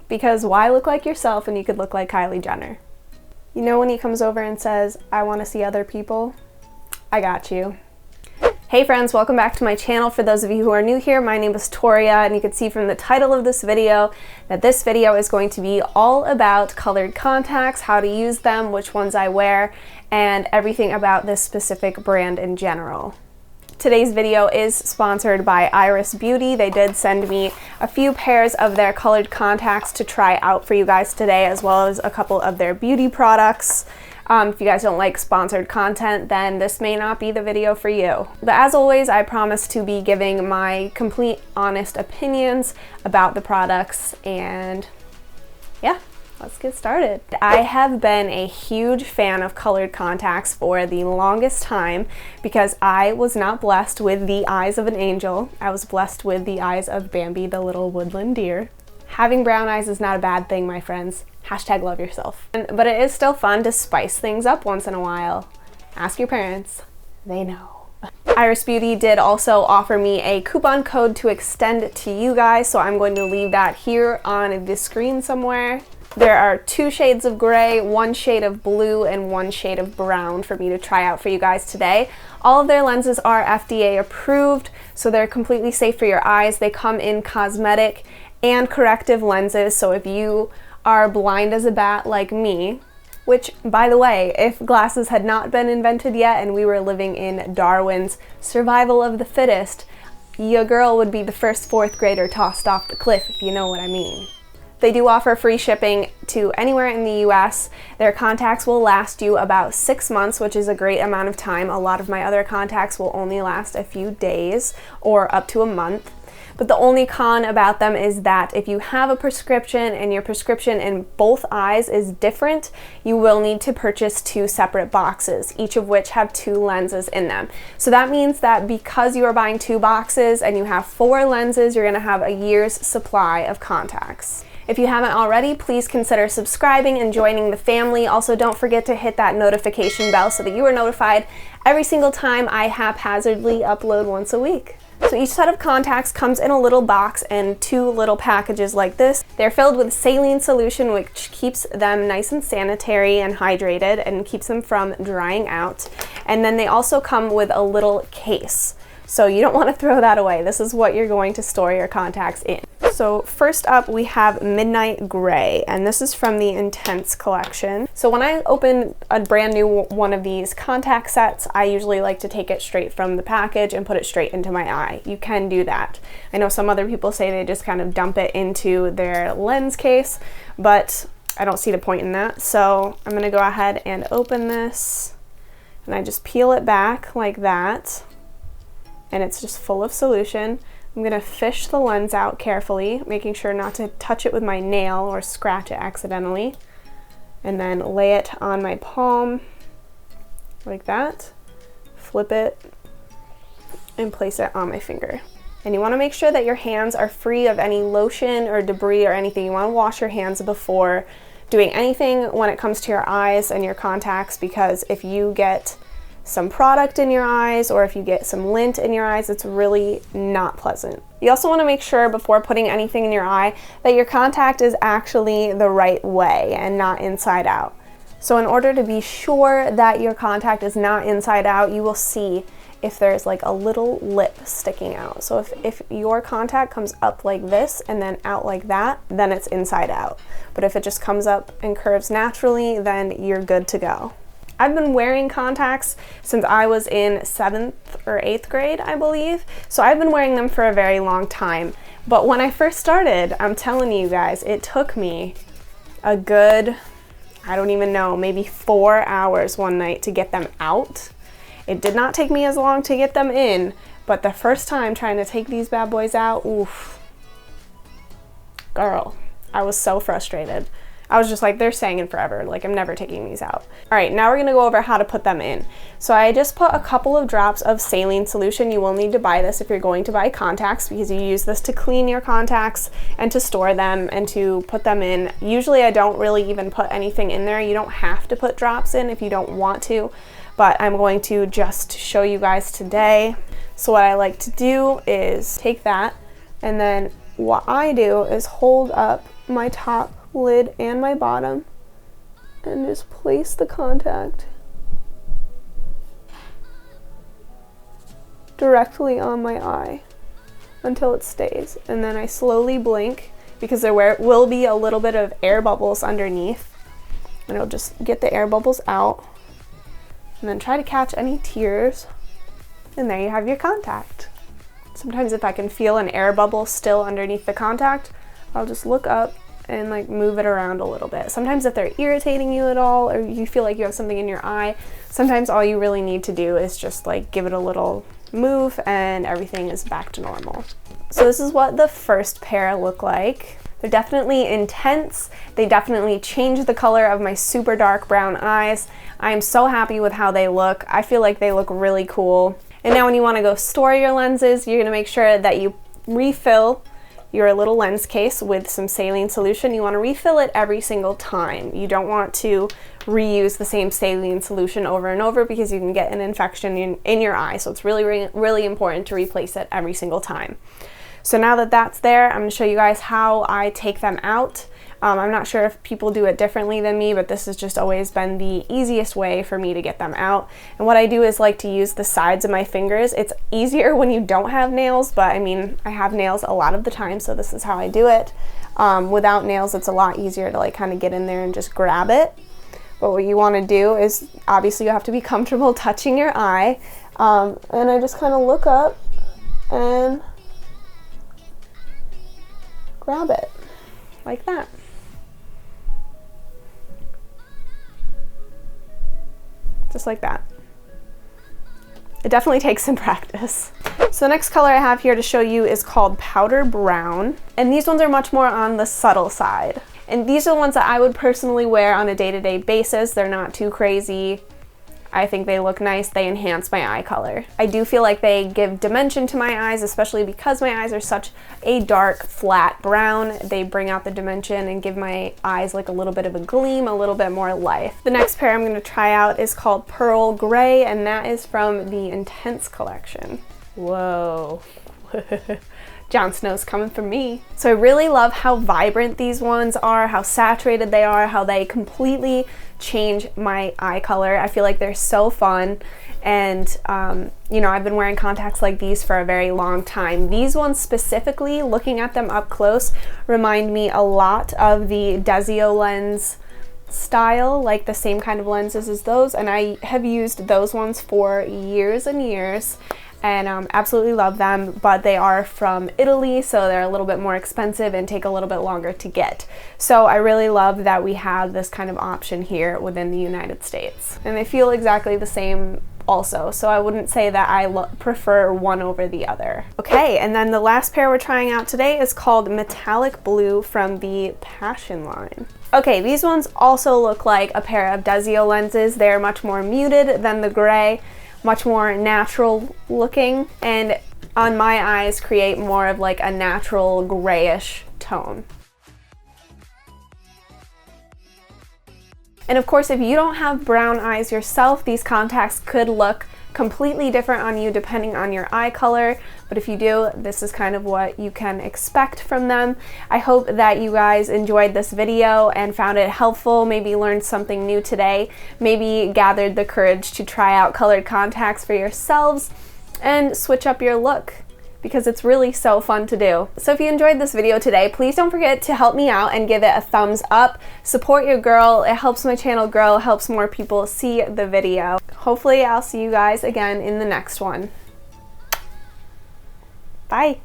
because why look like yourself when you could look like Kylie Jenner? You know when he comes over and says, I want to see other people? I got you. Hey friends, welcome back to my channel. For those of you who are new here, my name is Toria, and you can see from the title of this video that this video is going to be all about colored contacts, how to use them, which ones I wear, and everything about this specific brand in general. Today's video is sponsored by Iris Beauty. They did send me a few pairs of their colored contacts to try out for you guys today, as well as a couple of their beauty products. If you guys don't like sponsored content, then this may not be the video for you. But as always, I promise to be giving my complete, honest opinions about the products, and yeah, let's get started. I have been a huge fan of colored contacts for the longest time because I was not blessed with the eyes of an angel. I was blessed with the eyes of Bambi, the little woodland deer. Having brown eyes is not a bad thing, my friends. Hashtag love yourself. But it is still fun to spice things up once in a while. Ask your parents. They know. Iris Beauty did also offer me a coupon code to extend to you guys, so I'm going to leave that here on the screen somewhere. There are 2 shades of gray, 1 shade of blue, and 1 shade of brown for me to try out for you guys today. All of their lenses are FDA approved, so they're completely safe for your eyes. They come in cosmetic and corrective lenses, so if you are blind as a bat like me, which, by the way, if glasses had not been invented yet and we were living in Darwin's survival of the fittest, your girl would be the first 4th grader tossed off the cliff, if you know what I mean. They do offer free shipping to anywhere in the US. Their contacts will last you about 6 months, which is a great amount of time. A lot of my other contacts will only last a few days or up to a month. But the only con about them is that if you have a prescription and your prescription in both eyes is different, you will need to purchase 2 separate boxes, each of which have 2 lenses in them. So that means that because you are buying 2 boxes and you have 4 lenses, you're going to have a year's supply of contacts. If you haven't already, please consider subscribing and joining the family. Also, don't forget to hit that notification bell so that you are notified every single time I haphazardly upload once a week. So each set of contacts comes in a little box and 2 little packages like this. They're filled with saline solution, which keeps them nice and sanitary and hydrated and keeps them from drying out. And then they also come with a little case. So you don't want to throw that away. This is what you're going to store your contacts in. So first up we have Midnight Gray, and this is from the Intense collection. So when I open a brand new one of these contact sets, I usually like to take it straight from the package and put it straight into my eye. You can do that. I know some other people say they just kind of dump it into their lens case, but I don't see the point in that. So I'm gonna go ahead and open this, and I just peel it back like that, and it's just full of solution. I'm gonna fish the lens out carefully, making sure not to touch it with my nail or scratch it accidentally, and then lay it on my palm like that, flip it, and place it on my finger. And you wanna make sure that your hands are free of any lotion or debris or anything. You wanna wash your hands before doing anything when it comes to your eyes and your contacts, because if you get some product in your eyes or if you get some lint in your eyes, it's really not pleasant. You also want to make sure before putting anything in your eye that your contact is actually the right way and not inside out. So in order to be sure that your contact is not inside out, you will see if there's like a little lip sticking out. So if your contact comes up like this and then out like that, then it's inside out. But if it just comes up and curves naturally, then you're good to go. I've been wearing contacts since I was in 7th or 8th grade, I believe. So I've been wearing them for a very long time. But when I first started, I'm telling you guys, it took me a good, I don't even know, maybe 4 hours one night to get them out. It did not take me as long to get them in, but the first time trying to take these bad boys out, oof, girl, I was so frustrated. I was just like, they're staying in forever. Like, I'm never taking these out. All right, now we're gonna go over how to put them in. So I just put a couple of drops of saline solution. You will need to buy this if you're going to buy contacts, because you use this to clean your contacts and to store them and to put them in. Usually I don't really even put anything in there. You don't have to put drops in if you don't want to, but I'm going to just show you guys today. So what I like to do is take that, and then what I do is hold up my top lid and my bottom and just place the contact directly on my eye until it stays. And then I slowly blink because there will be a little bit of air bubbles underneath. And it'll just get the air bubbles out. And then try to catch any tears. And there you have your contact. Sometimes if I can feel an air bubble still underneath the contact, I'll just look up and like move it around a little bit. Sometimes if they're irritating you at all, or you feel like you have something in your eye, sometimes all you really need to do is just like give it a little move and everything is back to normal. So this is what the first pair look like. They're definitely intense. They definitely change the color of my super dark brown eyes. I am so happy with how they look. I feel like they look really cool. And now when you want to go store your lenses, you're going to make sure that you refill your little lens case with some saline solution. You want to refill it every single time. You don't want to reuse the same saline solution over and over because you can get an infection in your eye. So it's really important to replace it every single time. So now that that's there, I'm going to show you guys how I take them out. I'm not sure if people do it differently than me, but this has just always been the easiest way for me to get them out. And what I do is like to use the sides of my fingers. It's easier when you don't have nails, but I mean, I have nails a lot of the time, so this is how I do it. Without nails, it's a lot easier to like kind of get in there and just grab it. But what you want to do is, obviously you have to be comfortable touching your eye. And I just kind of look up and grab it like that. Just like that. It definitely takes some practice. So the next color I have here to show you is called Powder Brown. And these ones are much more on the subtle side. And these are the ones that I would personally wear on a day-to-day basis. They're not too crazy. I think they look nice. They enhance my eye color. I do feel like they give dimension to my eyes, especially because my eyes are such a dark, flat brown. They bring out the dimension and give my eyes like a little bit of a gleam, a little bit more life. The next pair I'm going to try out is called Pearl Gray, and that is from the Intense collection. Whoa. Jon Snow's coming for me. So I really love how vibrant these ones are, how saturated they are, how they completely change my eye color. I feel like they're so fun. And you know, I've been wearing contacts like these for a very long time. These ones specifically, looking at them up close, remind me a lot of the Desio lens style, like the same kind of lenses as those. And I have used those ones for years and years. And absolutely love them, but they are from Italy, so they're a little bit more expensive and take a little bit longer to get. So I really love that we have this kind of option here within the United States. And they feel exactly the same also, so I wouldn't say that I prefer one over the other. Okay, and then the last pair we're trying out today is called Metallic Blue from the Passion line. Okay, these ones also look like a pair of Desio lenses. They're much more muted than the gray, much more natural looking, and on my eyes create more of like a natural grayish tone. And of course, if you don't have brown eyes yourself, these contacts could look completely different on you depending on your eye color, but if you do, this is kind of what you can expect from them. I hope that you guys enjoyed this video and found it helpful, maybe learned something new today, maybe gathered the courage to try out colored contacts for yourselves and switch up your look, because it's really so fun to do. So if you enjoyed this video today, please don't forget to help me out and give it a thumbs up. Support your girl. It helps my channel grow, helps more people see the video. Hopefully I'll see you guys again in the next one. Bye.